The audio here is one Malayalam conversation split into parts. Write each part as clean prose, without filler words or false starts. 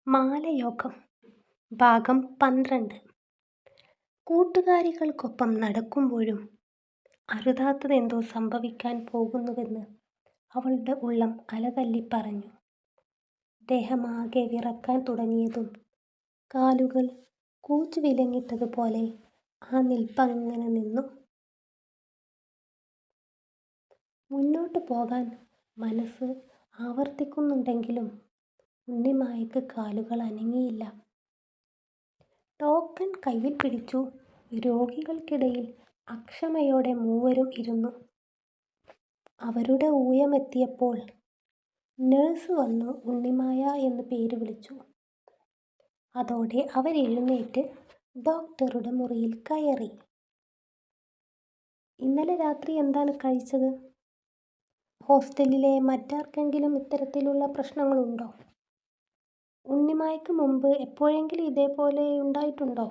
മാലയോഗം ഭാഗം 12. കൂട്ടുകാരികൾക്കൊപ്പം നടക്കുമ്പോഴും അരുതാത്തതെന്തോ സംഭവിക്കാൻ പോകുന്നുവെന്ന് അവളുടെ ഉള്ളം അലതല്ലിപ്പറഞ്ഞു. ദേഹമാകെ വിറക്കാൻ തുടങ്ങിയതും കാലുകൾ കൂച്ചുവിലങ്ങിട്ടതുപോലെ ആ നിൽപ്പങ്ങനെ നിന്നു. മുന്നോട്ടു പോകാൻ മനസ്സ് ആവർത്തിക്കുന്നുണ്ടെങ്കിലും ഉണ്ണിമായയ്ക്ക് കാലുകൾ അനങ്ങിയില്ല. ടോക്കൺ കയ്യിൽ പിടിച്ചു രോഗികൾക്കിടയിൽ അക്ഷമയോടെ മൂവരും ഇരുന്നു. അവരുടെ ഊഴമെത്തിയപ്പോൾ നഴ്സ് വന്നു ഉണ്ണിമായ എന്ന് പേര് വിളിച്ചു. അതോടെ അവരെഴുന്നേറ്റ് ഡോക്ടറുടെ മുറിയിൽ കയറി. ഇന്നലെ രാത്രി എന്താണ് കഴിച്ചത്? ഹോസ്റ്റലിലെ മറ്റാർക്കെങ്കിലും ഇത്തരത്തിലുള്ള പ്രശ്നങ്ങളുണ്ടോ? ഉണ്ണിമായ്ക്ക് മുമ്പ് എപ്പോഴെങ്കിലും ഇതേപോലെ ഉണ്ടായിട്ടുണ്ടോ?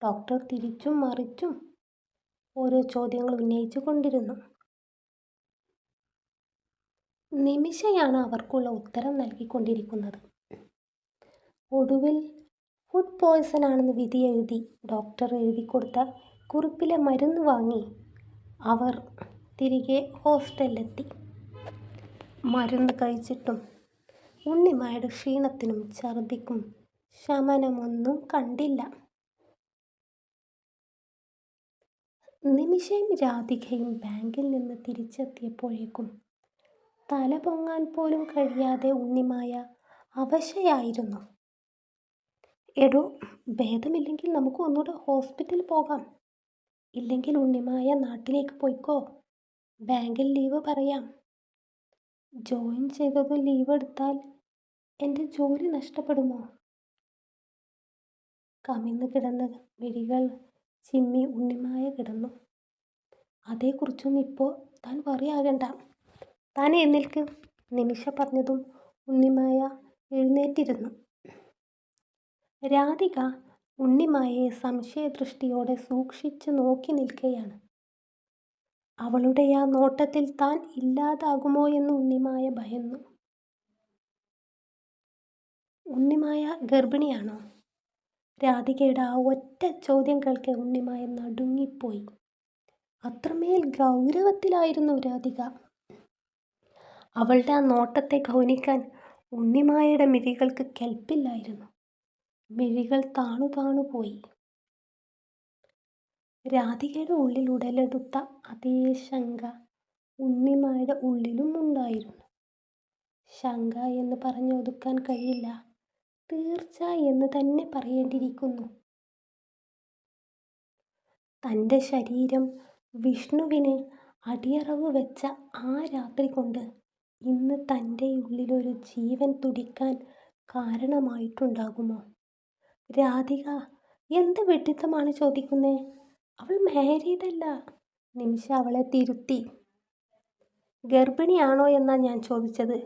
ഡോക്ടർ തിരിച്ചും മറിച്ചും ഓരോ ചോദ്യങ്ങൾ ഉന്നയിച്ചു കൊണ്ടിരുന്നു. നിമിഷയാണ് അവർക്കുള്ള ഉത്തരം നൽകിക്കൊണ്ടിരിക്കുന്നത്. ഒടുവിൽ ഫുഡ് പോയ്സൺ ആണെന്ന് വിധിയെഴുതി ഡോക്ടർ എഴുതിക്കൊടുത്ത കുറിപ്പിലെ മരുന്ന് വാങ്ങി അവർ തിരികെ ഹോസ്റ്റലിലെത്തി. മരുന്ന് കഴിച്ചിട്ടും ഉണ്ണിമായുടെ ക്ഷീണത്തിനും ഛർദിക്കും ശമനമൊന്നും കണ്ടില്ല. നിമിഷയും രാധികയും ബാങ്കിൽ നിന്ന് തിരിച്ചെത്തിയപ്പോഴേക്കും തല പൊങ്ങാൻ പോലും കഴിയാതെ ഉണ്ണിമായ അവശയായിരുന്നു. എടോ, ഭേദമില്ലെങ്കിൽ നമുക്ക് ഒന്നുകൂടെ ഹോസ്പിറ്റലിൽ പോകാം. ഇല്ലെങ്കിൽ ഉണ്ണിമായ നാട്ടിലേക്ക് പോയിക്കോ. ബാങ്കിൽ ലീവ് പറയാം. ജോയിൻ ചെയ്തതും ലീവ് എടുത്താൽ എൻ്റെ ജോലി നഷ്ടപ്പെടുമോ? കമിഴ്ന്നു കിടന്ന് മിഴികൾ ചിമ്മി ഉണ്ണിമായ കിടന്നു. അതേക്കുറിച്ചൊന്നും ഇപ്പോൾ താൻ വറിയാകണ്ട. താൻ എഴുന്നേൽക്ക്. നിമിഷ പറഞ്ഞതും ഉണ്ണിമായ എഴുന്നേറ്റിരുന്നു. രാധിക ഉണ്ണിമായയെ സംശയദൃഷ്ടിയോടെ സൂക്ഷിച്ചു നോക്കി നിൽക്കുകയാണ്. അവളുടെ ആ നോട്ടത്തിൽ താൻ ഇല്ലാതാകുമോ എന്ന് ഉണ്ണിമായ ഭയന്നു. ഉണ്ണിമായ ഗർഭിണിയാണോ? രാധികയുടെ ആ ഒറ്റ ചോദ്യം കേൾക്കെ ഉണ്ണിമായ നടുങ്ങിപ്പോയി. അത്രമേൽ ഗൗരവത്തിലായിരുന്നു രാധിക. അവളുടെ ആ നോട്ടത്തെ ഗൗനിക്കാൻ ഉണ്ണിമായയുടെ മിഴികൾക്ക് കെൽപ്പില്ലായിരുന്നു. മിഴികൾ താണു താണു പോയി. രാധികയുടെ ഉള്ളിൽ ഉടലെടുത്ത അതേ ശങ്ക ഉണ്ണിമായുടെ ഉള്ളിലും ഉണ്ടായിരുന്നു. ശങ്ക എന്ന് പറഞ്ഞൊതുക്കാൻ കഴിയില്ല, തീർച്ച എന്ന് തന്നെ പറയേണ്ടിയിരിക്കുന്നു. തൻ്റെ ശരീരം വിഷ്ണുവിന് അടിയറവ് വെച്ച ആ രാത്രി കൊണ്ട് ഇന്ന് തൻ്റെ ഉള്ളിലൊരു ജീവൻ തുടിക്കാൻ കാരണമായിട്ടുണ്ടാകുമോ? രാധിക എന്ത് വിഡ്ഢിത്തമാണ് ചോദിക്കുന്നേ? അവൾ മാരീഡല്ല. നിമിഷ അവളെ തിരുത്തി. ഗർഭിണിയാണോ എന്നാ ഞാൻ ചോദിച്ചത്,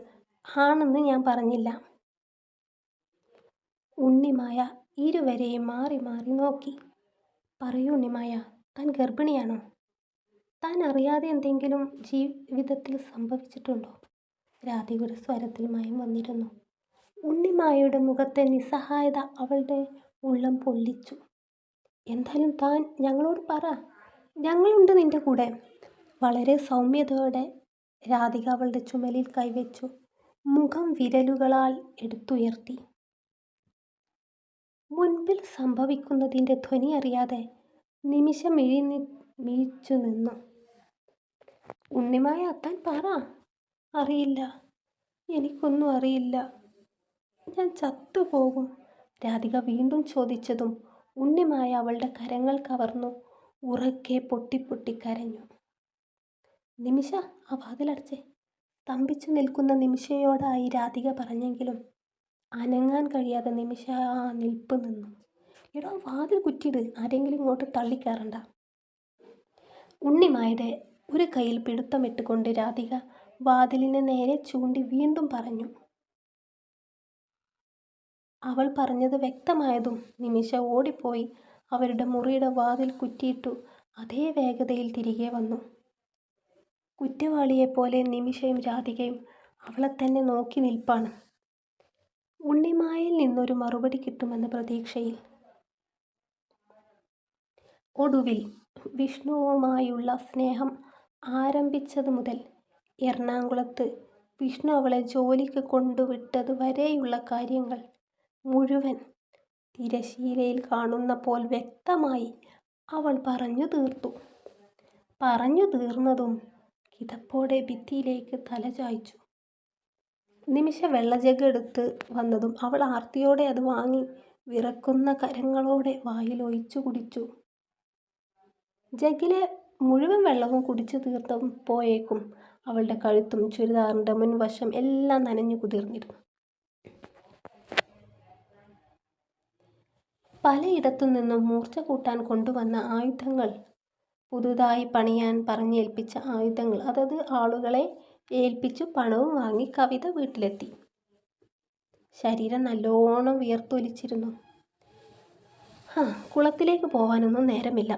ആണെന്ന് ഞാൻ പറഞ്ഞില്ല. ഉണ്ണിമായ ഇരുവരെയും മാറി മാറി നോക്കി. പറയൂ ഉണ്ണിമായ, താൻ ഗർഭിണിയാണോ? താൻ അറിയാതെ എന്തെങ്കിലും ജീവിതത്തിൽ സംഭവിച്ചിട്ടുണ്ടോ? രാധികയുടെ സ്വരത്തിൽ മയം വന്നിരുന്നു. ഉണ്ണിമായയുടെ മുഖത്തെ നിസ്സഹായത അവളുടെ ഉള്ളം പൊള്ളിച്ചു. എന്തായാലും താൻ ഞങ്ങളോട് പറ, ഞങ്ങളുണ്ട് നിന്റെ കൂടെ. വളരെ സൗമ്യതയോടെ രാധിക അവളുടെ ചുമലിൽ കൈവച്ചു മുഖം വിരലുകളാൽ എടുത്തുയർത്തി. മുൻപിൽ സംഭവിക്കുന്നതിൻ്റെ ധ്വനി അറിയാതെ നിമിഷം മിഴിച്ചു നിന്നു. ഉണ്ണിമായ, താൻ പറ. അറിയില്ല, എനിക്കൊന്നും അറിയില്ല, ഞാൻ ചത്തുപോകും. രാധിക വീണ്ടും ചോദിച്ചതും ഉണ്ണിമായ അവളുടെ കരങ്ങൾ കവർന്നു ഉറക്കെ പൊട്ടി കരഞ്ഞു. നിമിഷ, ആ വാതിലടച്ചേ. സ്തംഭിച്ചു നിൽക്കുന്ന നിമിഷയോടായി രാധിക പറഞ്ഞെങ്കിലും അനങ്ങാൻ കഴിയാതെ നിമിഷ ആ നിൽപ്പ് നിന്നു. എടോ, വാതിൽ കുറ്റിയിട്, ആരെങ്കിലും ഇങ്ങോട്ട് തള്ളിക്കയറണ്ട. ഉണ്ണിമായുടെ ഒരു കയ്യിൽ പിടുത്തമിട്ടുകൊണ്ട് രാധിക വാതിലിന് നേരെ ചൂണ്ടി വീണ്ടും പറഞ്ഞു. അവൾ പറഞ്ഞത് വ്യക്തമായതും നിമിഷ ഓടിപ്പോയി അവരുടെ മുറിയുടെ വാതിൽ കുറ്റിയിട്ടു അതേ വേഗതയിൽ തിരികെ വന്നു. കുറ്റവാളിയെപ്പോലെ നിമിഷയും രാധികയും അവളെ തന്നെ നോക്കി നിൽപ്പാണ്. ഉണ്ണിമായിൽ നിന്നൊരു മറുപടി കിട്ടുമെന്ന പ്രതീക്ഷയിൽ. ഒടുവിൽ വിഷ്ണുവുമായുള്ള സ്നേഹം ആരംഭിച്ചത് മുതൽ എറണാകുളത്ത് വിഷ്ണു അവളെ ജോലിക്ക് കൊണ്ടുവിട്ടത് വരെയുള്ള കാര്യങ്ങൾ മുഴുവൻ തിരശീലയിൽ കാണുന്ന പോൽ വ്യക്തമായി അവൾ പറഞ്ഞു തീർത്തു. പറഞ്ഞു തീർന്നതും കിതപ്പോടെ ഭിത്തിയിലേക്ക് തല ചായ്ച്ചു. നിമിഷ വെള്ളജഗ് എടുത്ത് വന്നതും അവൾ ആർത്തിയോടെ അത് വാങ്ങി വിറക്കുന്ന കരങ്ങളോടെ വായിൽ ഒഴിച്ചു കുടിച്ചു. ജഗ്ഗിലെ മുഴുവൻ വെള്ളവും കുടിച്ചു തീർത്തപ്പോഴേക്കും അവളുടെ കഴുത്തും ചുരിദാറിൻ്റെ മുൻവശം എല്ലാം നനഞ്ഞു കുതിർന്നിരുന്നു. പലയിടത്തു നിന്നും മൂർച്ച കൂട്ടാൻ കൊണ്ടുവന്ന ആയുധങ്ങൾ, പുതുതായി പണിയാൻ പറഞ്ഞേൽപ്പിച്ച ആയുധങ്ങൾ അതത് ആളുകളെ ഏൽപ്പിച്ചു പണവും വാങ്ങി കവിത വീട്ടിലെത്തി. ശരീരം നല്ലോണം വിയർത്തൊലിച്ചിരുന്നു. കുളത്തിലേക്ക് പോവാനൊന്നും നേരമില്ല.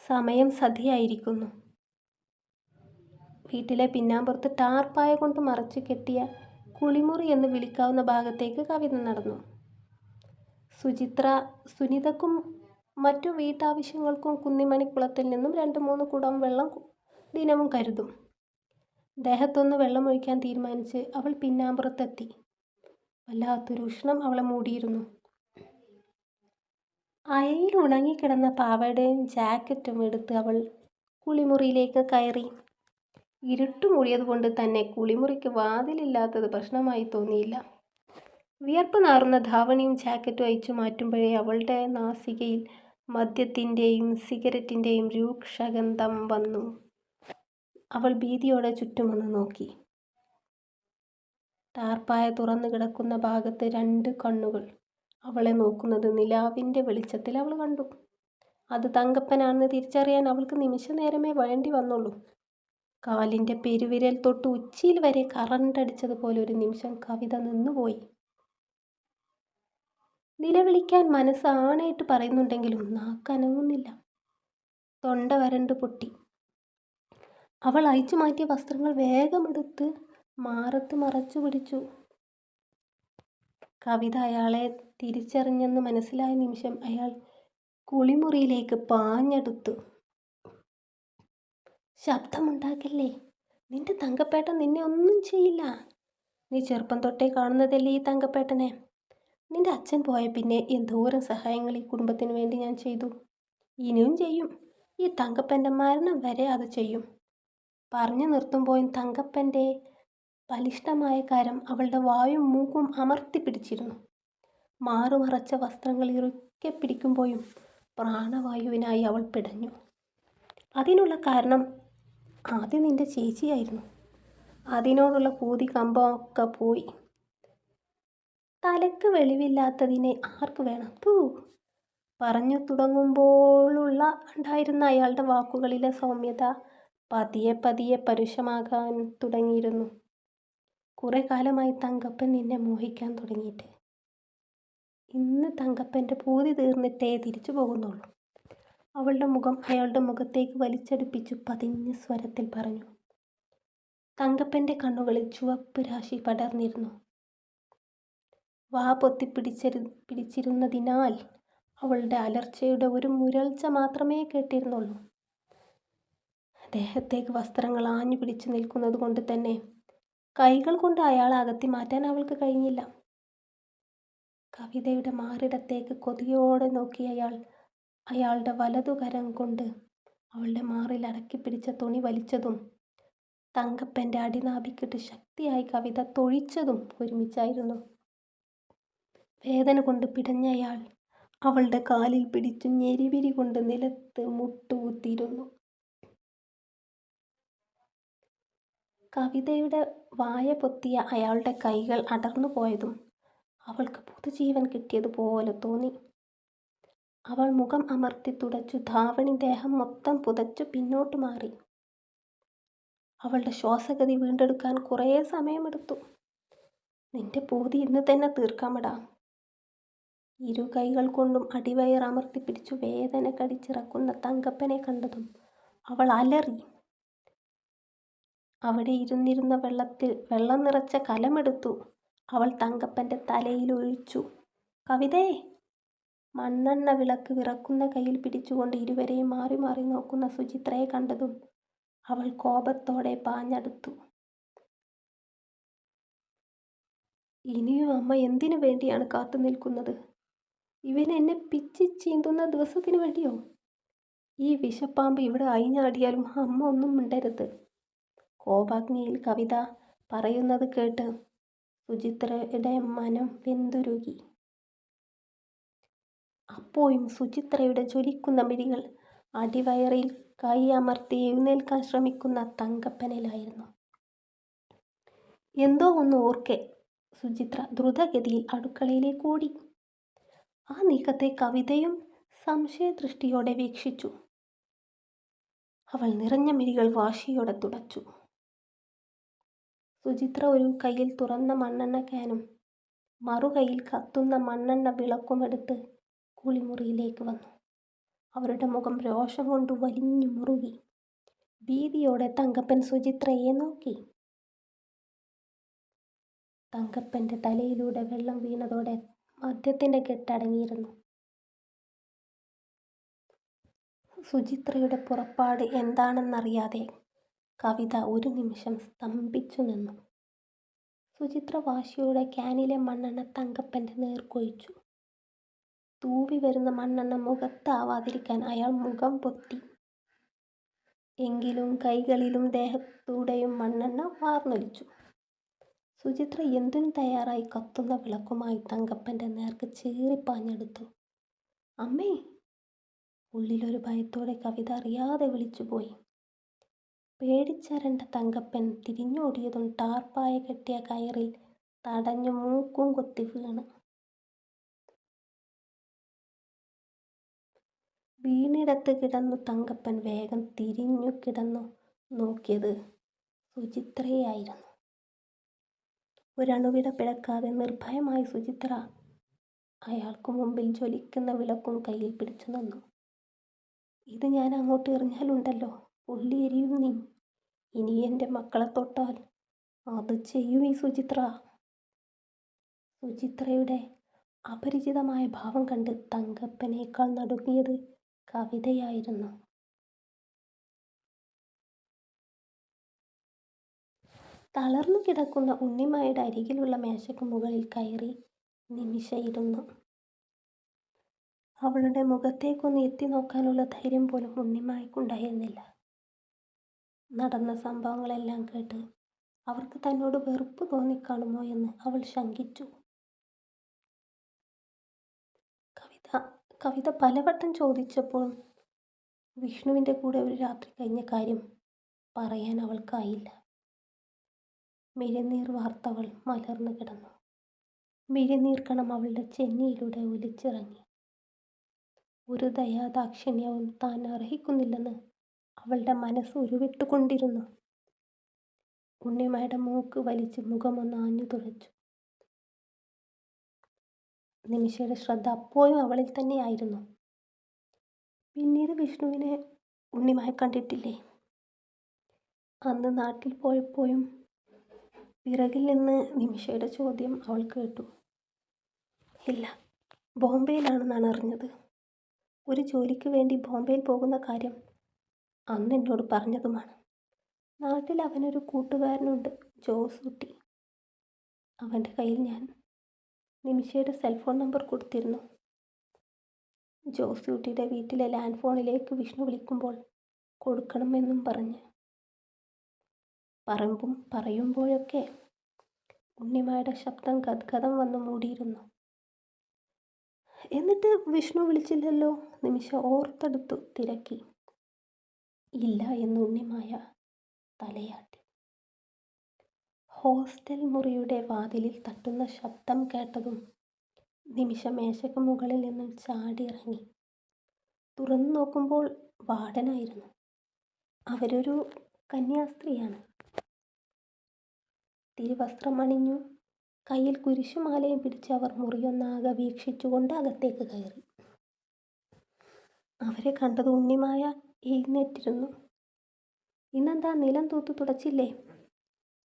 സമയം സന്ധ്യയായിരിക്കുന്നു. വീട്ടിലെ പിന്നാമ്പുറത്ത് ടാർപ്പായ കൊണ്ട് മറച്ചു കെട്ടിയ കുളിമുറി എന്ന് വിളിക്കാവുന്ന ഭാഗത്തേക്ക് കവിത നടന്നു. സുനിതക്കും മറ്റു വീട്ടാവശ്യങ്ങൾക്കും കുന്നിമണിക്കുളത്തിൽ നിന്നും 2-3 കുടം വെള്ളം ദിനവും കരുതും. ദേഹത്തൊന്ന് വെള്ളമൊഴിക്കാൻ തീരുമാനിച്ച് അവൾ പിന്നാമ്പുറത്തെത്തി. വല്ലാത്തൊരു ഉഷ്ണം അവളെ മൂടിയിരുന്നു. അയയിൽ ഉണങ്ങിക്കിടന്ന പാവാടയും ജാക്കറ്റും എടുത്ത് അവൾ കുളിമുറിയിലേക്ക് കയറി. ഇരുട്ട് മൂടിയതുകൊണ്ട് തന്നെ കുളിമുറിക്ക് വാതിലില്ലാത്തത് പ്രശ്നമായി തോന്നിയില്ല. വിയർപ്പ് നാറുന്ന ധാവണിയും ജാക്കറ്റും അഴിച്ചു മാറ്റുമ്പോഴേ അവളുടെ നാസികയിൽ മദ്യത്തിൻ്റെയും സിഗരറ്റിൻ്റെയും രൂക്ഷഗന്ധം വന്നു. അവൾ ഭീതിയോടെ ചുറ്റുമൊന്ന് നോക്കി. ടാർപ്പായ തുറന്നു കിടക്കുന്ന ഭാഗത്ത് 2 കണ്ണുകൾ അവളെ നോക്കുന്നത് നിലാവിൻ്റെ വെളിച്ചത്തിൽ അവൾ കണ്ടു. അത് തങ്കപ്പനാണെന്ന് തിരിച്ചറിയാൻ അവൾക്ക് നിമിഷ നേരമേ വേണ്ടി വന്നുള്ളൂ. കാലിൻ്റെ പെരുവിരൽ തൊട്ട് ഉച്ചിയിൽ വരെ കറണ്ടടിച്ചതുപോലെ ഒരു നിമിഷം കവിത നിന്നുപോയി. നിലവിളിക്കാൻ മനസ്സ് ആണയിട്ട് പറയുന്നുണ്ടെങ്കിലും നാക്കനങ്ങുന്നില്ല. തൊണ്ട വരണ്ട് പൊട്ടി. അവൾ അഴിച്ചു മാറ്റിയ വസ്ത്രങ്ങൾ വേഗമെടുത്ത് മാറത്ത് മറച്ചു പിടിച്ചു. കവിത അയാളെ തിരിച്ചറിഞ്ഞെന്ന് മനസ്സിലായ നിമിഷം അയാൾ കുളിമുറിയിലേക്ക് പാഞ്ഞെടുത്തു. ശബ്ദമുണ്ടാക്കല്ലേ, നിന്റെ തങ്കപ്പേട്ടൻ നിന്നെ ഒന്നും ചെയ്യില്ല. നീ ചെറുപ്പം തൊട്ടേ കാണുന്നതല്ലേ ഈ തങ്കപ്പേട്ടനെ. നിന്റെ അച്ഛൻ പോയ പിന്നെ എന്തോരം സഹായങ്ങൾ ഈ കുടുംബത്തിന് വേണ്ടി ഞാൻ ചെയ്തു, ഇനിയും ചെയ്യും. ഈ തങ്കപ്പൻ്റെ മരണം വരെ അത് ചെയ്യും. പറഞ്ഞു നിർത്തുമ്പോഴും തങ്കപ്പൻ്റെ ബലിഷ്ഠമായ കരം അവളുടെ വായും മൂക്കും അമർത്തി പിടിച്ചിരുന്നു. മാറുമറച്ച വസ്ത്രങ്ങൾ ഇറുക്കെ പിടിക്കുമ്പോഴും പ്രാണവായുവിനായി അവൾ പിടഞ്ഞു. അതിനുള്ള കാരണം ആദ്യം നിന്റെ ചേച്ചിയായിരുന്നു. അതിനോടുള്ള പൂതി കമ്പമൊക്കെ പോയി. തലക്ക് വെളിവില്ലാത്തതിനെ ആർക്ക് വേണം? പറഞ്ഞു ഉണ്ടായിരുന്ന അയാളുടെ വാക്കുകളിലെ സൗമ്യത പതിയെ പതിയെ പരുഷമാകാൻ തുടങ്ങിയിരുന്നു. കുറെ കാലമായി തങ്കപ്പൻ നിന്നെ മോഹിക്കാൻ തുടങ്ങിയിട്ട്. ഇന്ന് തങ്കപ്പൻ്റെ പൂതി തീർന്നിട്ടേ തിരിച്ചു പോകുന്നുള്ളൂ. അവളുടെ മുഖം അയാളുടെ മുഖത്തേക്ക് വലിച്ചടുപ്പിച്ചു പതിഞ്ഞ സ്വരത്തിൽ പറഞ്ഞു. തങ്കപ്പൻ്റെ കണ്ണുകളിൽ ചുവപ്പ് രാശി പടർന്നിരുന്നു. വാ പൊത്തി പിടിച്ചിരുന്നതിനാൽ അവളുടെ അലർച്ചയുടെ ഒരു മുരൾച്ച മാത്രമേ കേട്ടിരുന്നുള്ളൂ. ദേഹത്തേക്ക് വസ്ത്രങ്ങൾ ആഞ്ഞു പിടിച്ചു നിൽക്കുന്നത് കൊണ്ട് തന്നെ കൈകൾ കൊണ്ട് അയാളെ അകത്തി മാറ്റാൻ അവൾക്ക് കഴിഞ്ഞില്ല. കവിതയുടെ മാറിടത്തേക്ക് കൊതിയോടെ നോക്കി അയാളുടെ വലതുകരം കൊണ്ട് അവളുടെ മാറിൽ അടക്കി പിടിച്ച തുണി വലിച്ചതും തങ്കപ്പൻ്റെ അടിനാഭിക്കിട്ട് ശക്തിയായി കവിത തൊഴിച്ചതും ഒരുമിച്ചായിരുന്നു. വേദന കൊണ്ട് പിടഞ്ഞ അയാൾ അവളുടെ കാലിൽ പിടിച്ചു ഞെരിപിരി കൊണ്ട് നിലത്ത് മുട്ടുകുത്തിയിരുന്നു. കവിതയുടെ വായ പൊത്തിയ അയാളുടെ കൈകൾ അടർന്നു പോയതും അവൾക്ക് പുതുജീവൻ കിട്ടിയതുപോലെ തോന്നി. അവൾ മുഖം അമർത്തി തുടച്ചു ധാവണി ദേഹം മൊത്തം പുതച്ചു പിന്നോട്ട് മാറി. അവളുടെ ശ്വാസഗതി വീണ്ടെടുക്കാൻ കുറേ സമയമെടുത്തു. നിന്റെ പൂതി ഇന്ന് തന്നെ തീർക്കാമടാ. 2 കൈകൾ കൊണ്ടും അടിവയർ അമർത്തി പിടിച്ചു വേദന കടിച്ചിറക്കുന്ന തങ്കപ്പനെ കണ്ടതും അവൾ അലറി. അവിടെ ഇരുന്നിരുന്ന വെള്ളം നിറച്ച കലമെടുത്തു അവൾ തങ്കപ്പൻ്റെ തലയിലൊഴിച്ചു. കവിതേ! മണ്ണെണ്ണ വിളക്ക് വിറക്കുന്ന കയ്യിൽ പിടിച്ചുകൊണ്ട് ഇരുവരെയും മാറി മാറി നോക്കുന്ന സുചിത്രയെ കണ്ടതും അവൾ കോപത്തോടെ പാഞ്ഞടുത്തു. ഇനിയും അമ്മ എന്തിനു വേണ്ടിയാണ് കാത്തു നിൽക്കുന്നത്? ഇവൻ എന്നെ പിച്ചി ചീന്തുന്ന ദിവസത്തിനു വേണ്ടിയോ? ഈ വിഷപ്പാമ്പ് ഇവിടെ അഴിഞ്ഞാടിയാലും അമ്മ ഒന്നും മിണ്ടരുത്. കോപാഗ്നിയിൽ കവിത പറയുന്നത് കേട്ട് സുചിത്രയുടെ മനം വെന്തുരുകി. അപ്പോഴും സുചിത്രയുടെ ജ്വലിക്കുന്ന മിഴികൾ അടിവയറിൽ കൈ അമർത്തി എഴുന്നേൽക്കാൻ ശ്രമിക്കുന്ന തങ്കപ്പനിലായിരുന്നു. എന്തോ ഒന്ന് ഓർക്കെ സുചിത്ര ദ്രുതഗതിയിൽ അടുക്കളയിലേക്ക് ഓടി. ആ നീക്കത്തെ കവിതയും സംശയദൃഷ്ടിയോടെ വീക്ഷിച്ചു. അവൾ നിറഞ്ഞ മിഴികൾ വാശിയോടെ തുടച്ചു. സുചിത്ര ഒരു കയ്യിൽ തുറന്ന മണ്ണെണ്ണ ക്യാനും മറുകൈയിൽ കത്തുന്ന മണ്ണെണ്ണ വിളക്കുമെടുത്ത് കുളിമുറിയിലേക്ക് വന്നു. അവരുടെ മുഖം രോഷം കൊണ്ട് വലിഞ്ഞു മുറുകി. ഭീതിയോടെ തങ്കപ്പൻ സുചിത്രയെ നോക്കി. തങ്കപ്പൻ്റെ തലയിലൂടെ വെള്ളം വീണതോടെ മദ്യത്തിൻ്റെ കെട്ടടങ്ങിയിരുന്നു. സുചിത്രയുടെ പുറപ്പാട് എന്താണെന്നറിയാതെ കവിത ഒരു നിമിഷം സ്തംഭിച്ചു നിന്നു. സുചിത്ര വാശിയോടെ ക്യാനിലെ മണ്ണെണ്ണ തങ്കപ്പൻ്റെ നേർക്കൊഴിച്ചു. തൂവി വരുന്ന മണ്ണെണ്ണ മുഖത്താവാതിരിക്കാൻ അയാൾ മുഖം പൊത്തി. എങ്കിലും കൈകളിലും ദേഹത്തൂടെയും മണ്ണെണ്ണ വാർന്നൊലിച്ചു. സുചിത്ര എന്തിനും തയ്യാറായി കത്തുന്ന വിളക്കുമായി തങ്കപ്പൻ്റെ നേർക്ക് ചീറിപ്പാഞ്ഞെടുത്തു. അമ്മേ! ഉള്ളിലൊരു ഭയത്തോടെ കവിത അറിയാതെ വിളിച്ചുപോയി. പേടിച്ചരണ്ട തങ്കപ്പൻ തിരിഞ്ഞോടിയതും ടാർപ്പായ കെട്ടിയ കയറിൽ തടഞ്ഞു മൂക്കും കൊത്തി വീണ്. വീണിടത്ത് കിടന്നു തങ്കപ്പൻ വേഗം തിരിഞ്ഞു കിടന്നു നോക്കിയത് സുചിത്രയായിരുന്നു. ഒരണുവിട പിഴക്കാതെ നിർഭയമായി സുചിത്ര അയാൾക്കു മുമ്പിൽ ജ്വലിക്കുന്ന വിളക്കും കയ്യിൽ പിടിച്ചു നിന്നു. ഇത് ഞാൻ അങ്ങോട്ട് എറിഞ്ഞാലുണ്ടല്ലോ, പൊള്ളിയെരിയും നീ. ഇനി എൻ്റെ മക്കളെ തൊട്ടാൽ അത് ചെയ്യും ഈ സുചിത്ര. സുചിത്രയുടെ അപരിചിതമായ ഭാവം കണ്ട് തങ്കപ്പനേക്കാൾ നടുങ്ങിയത് കവിതയായിരുന്നു. തളർന്നു കിടക്കുന്ന ഉണ്ണിമായുടെ അരികിലുള്ള മേശയ്ക്ക് മുകളിൽ കയറി നിമിഷ ഇരുന്നു. അവളുടെ മുഖത്തേക്കൊന്ന് എത്തി നോക്കാനുള്ള ധൈര്യം പോലും ഉണ്ണിമായ്ക്കുണ്ടായിരുന്നില്ല. നടന്ന സംഭവങ്ങളെല്ലാം കേട്ട് അവർക്ക് തന്നോട് വെറുപ്പ് തോന്നിക്കാണുമോ എന്ന് അവൾ ശങ്കിച്ചു. കവിത പലവട്ടം ചോദിച്ചപ്പോൾ വിഷ്ണുവിൻ്റെ കൂടെ ഒരു രാത്രി കഴിഞ്ഞ കാര്യം പറയാൻ അവൾക്കായില്ല. മിഴിനീർ വാർത്തവൾ മലർന്നു കിടന്നു. മിഴിനീർ കണം അവളുടെ ചെന്നിയിലൂടെ ഒലിച്ചിറങ്ങി. ഒരു ദയാദാക്ഷിണ്യവും താൻ അർഹിക്കുന്നില്ലെന്ന് അവളുടെ മനസ്സ് ഉരുവിട്ടുകൊണ്ടിരുന്നു. ഉണ്ണിമായുടെ മൂക്ക് വലിച്ച് മുഖമൊന്ന് ആഞ്ഞു തുഴച്ചു. നിമിഷയുടെ ശ്രദ്ധ അപ്പോഴും അവളിൽ തന്നെയായിരുന്നു. പിന്നീട് വിഷ്ണുവിനെ ഉണ്ണിമായ കണ്ടിട്ടില്ലേ? അന്ന് നാട്ടിൽ പോയപ്പോഴും പിറകിൽ നിന്ന് നിമിഷയുടെ ചോദ്യം അവൾ കേട്ടു. ഇല്ല, ബോംബെയിലാണെന്നാണ് അറിഞ്ഞത്. ഒരു ജോലിക്ക് വേണ്ടി ബോംബെയിൽ പോകുന്ന കാര്യം അന്ന് എന്നോട് പറഞ്ഞതുമാണ്. നാട്ടിൽ അവനൊരു കൂട്ടുകാരനുണ്ട്, ജോസൂട്ടി. അവൻ്റെ കയ്യിൽ ഞാൻ നിമിഷയുടെ സെൽഫോൺ നമ്പർ കൊടുത്തിരുന്നു. ജോസൂട്ടിയുടെ വീട്ടിലെ ലാൻഡ് ഫോണിലേക്ക് വിഷ്ണു വിളിക്കുമ്പോൾ കൊടുക്കണമെന്നും പറഞ്ഞ്. പറയുമ്പോഴൊക്കെ ഉണ്ണിമായുടെ ശബ്ദം ഗദ്ഗതം വന്ന് മൂടിയിരുന്നു. എന്നിട്ട് വിഷ്ണു വിളിച്ചില്ലല്ലോ? നിമിഷ ഓർത്തെടുത്തു തിരക്കി. ഇല്ല എന്ന് ഉണ്ണിമായ തലയാട്ടി. ഹോസ്റ്റൽ മുറിയുടെ വാതിലിൽ തട്ടുന്ന ശബ്ദം കേട്ടതും നിമിഷ മേശയ്ക്ക് മുകളിൽ നിന്നും ചാടിയിറങ്ങി. തുറന്നു നോക്കുമ്പോൾ വാർഡനായിരുന്നു. അവരൊരു കന്യാസ്ത്രീയാണ്. തിരുവസ്ത്രം അണിഞ്ഞു കയ്യിൽ കുരിശുമാലയും പിടിച്ച് അവർ മുറിയൊന്നാകെ വീക്ഷിച്ചുകൊണ്ട് അകത്തേക്ക് കയറി. അവരെ കണ്ടത് ഉണ്ണിമായ എഴുന്നേറ്റിരുന്നു. ഇന്നെന്താ നിലം തൂത്തു തുടച്ചില്ലേ?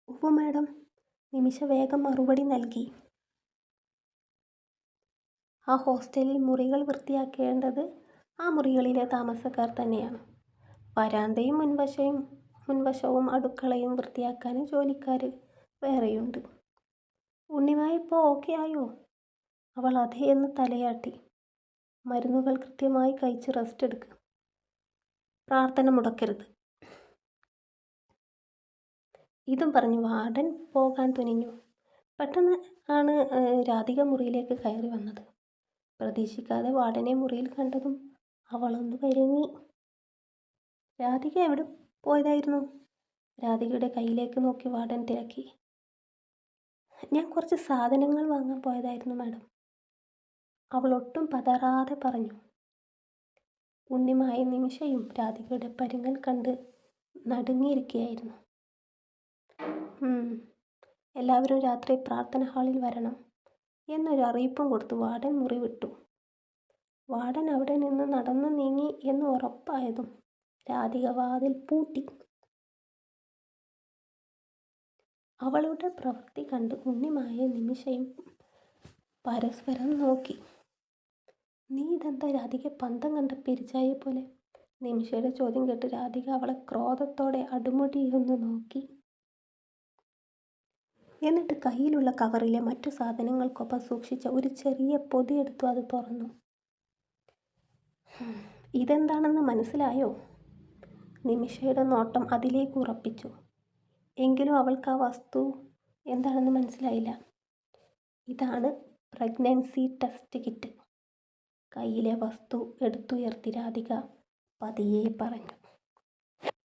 ഉവ്വ് മാഡം. നിമിഷ വേഗം മറുപടി നൽകി. ആ ഹോസ്റ്റലിൽ മുറികൾ വൃത്തിയാക്കേണ്ടത് ആ മുറികളിലെ താമസക്കാർ തന്നെയാണ്. വരാന്തയും മുൻവശവും അടുക്കളയും വൃത്തിയാക്കാൻ ജോലിക്കാർ വേറെയുണ്ട്. ഉണ്ണിമായ ഇപ്പോൾ ഓക്കെ ആയോ? അവൾ അതേ എന്ന് തലയാട്ടി. മരുന്നുകൾ കൃത്യമായി കഴിച്ച് റെസ്റ്റ് എടുക്കുക. പ്രാർത്ഥന മുടക്കരുത്. ഇതും പറഞ്ഞ് വാർഡൻ പോകാൻ തുനിഞ്ഞു. പെട്ടെന്ന് ആണ് രാധിക മുറിയിലേക്ക് കയറി വന്നത്. പ്രതീക്ഷിക്കാതെ വാർഡനെ മുറിയിൽ കണ്ടതും അവളൊന്ന് കരങ്ങി. രാധിക എവിടെ പോയതായിരുന്നു? രാധികയുടെ കയ്യിലേക്ക് നോക്കി വാർഡൻ തിരക്കി. ഞാൻ കുറച്ച് സാധനങ്ങൾ വാങ്ങാൻ പോയതായിരുന്നു മാഡം, അവൾ ഒട്ടും പതറാതെ പറഞ്ഞു. ഉണ്ണിമായ നിമിഷയും രാധികയുടെ പരുങ്ങൽ കണ്ട് നടുങ്ങിയിരിക്കുകയായിരുന്നു. എല്ലാവരും രാത്രി പ്രാർത്ഥന ഹാളിൽ വരണം എന്നൊരു അറിയിപ്പും കൊടുത്ത് വാർഡൻ മുറി വിട്ടു. വാർഡൻ അവിടെ നിന്ന് നടന്നു നീങ്ങി എന്ന് ഉറപ്പായതും രാധിക വാതിൽ പൂട്ടി. അവളുടെ പ്രവൃത്തി കണ്ട് ഉണ്ണിമായ നിമിഷയും പരസ്പരം നോക്കി. നീ ഇതെന്താ രാധിക പന്തം കണ്ട പെരിച്ചായെ പോലെ? നിമിഷയുടെ ചോദ്യം കേട്ട് രാധിക അവളെ ക്രോധത്തോടെ അടുമുടിയൊന്ന് നോക്കി. എന്നിട്ട് കയ്യിലുള്ള കവറിലെ മറ്റു സാധനങ്ങൾക്കൊപ്പം സൂക്ഷിച്ച ഒരു ചെറിയ പൊതിയെടുത്തു അത് തുറന്നു. ഇതെന്താണെന്ന് മനസ്സിലായോ? നിമിഷയുടെ നോട്ടം അതിലേക്ക് ഉറപ്പിച്ചു. എങ്കിലും അവൾക്ക് ആ വസ്തു എന്താണെന്ന് മനസ്സിലായില്ല. ഇതാണ് പ്രഗ്നൻസി ടെസ്റ്റ് കിറ്റ്. കയ്യിലെ വസ്തു എടുത്തുയർത്തി രാധിക പതിയെ പറഞ്ഞു.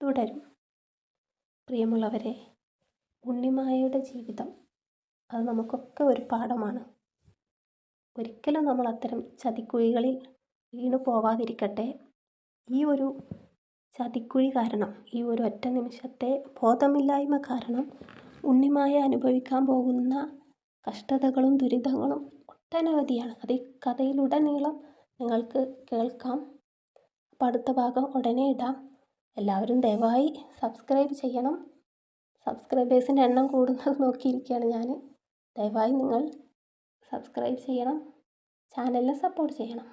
തുടരും. പ്രിയമുള്ളവരെ, ഉണ്ണിമായയുടെ ജീവിതം അത് നമുക്കൊക്കെ ഒരു പാഠമാണ്. ഒരിക്കലും നമ്മൾ അത്തരം ചതിക്കുഴികളിൽ വീണു പോവാതിരിക്കട്ടെ. ഈ ഒരു ചതിക്കുഴി കാരണം, ഈ ഒരു ഒറ്റ നിമിഷത്തെ ബോധമില്ലായ്മ കാരണം ഉണ്ണിമായ അനുഭവിക്കാൻ പോകുന്ന കഷ്ടതകളും ദുരിതങ്ങളും ഒട്ടനവധിയാണ്. അത് ഈ കഥയിലുടനീളം നിങ്ങൾക്ക് കേൾക്കാം. അപ്പോൾ അടുത്ത ഭാഗം ഉടനെ ഇടാം. എല്ലാവരും ദയവായി സബ്സ്ക്രൈബ് ചെയ്യണം. സബ്സ്ക്രൈബേഴ്സിൻ്റെ എണ്ണം കൂടുന്നത് നോക്കിയിരിക്കുകയാണ് ഞാൻ. ദയവായി നിങ്ങൾ സബ്സ്ക്രൈബ് ചെയ്യണം, ചാനലിനെ സപ്പോർട്ട് ചെയ്യണം.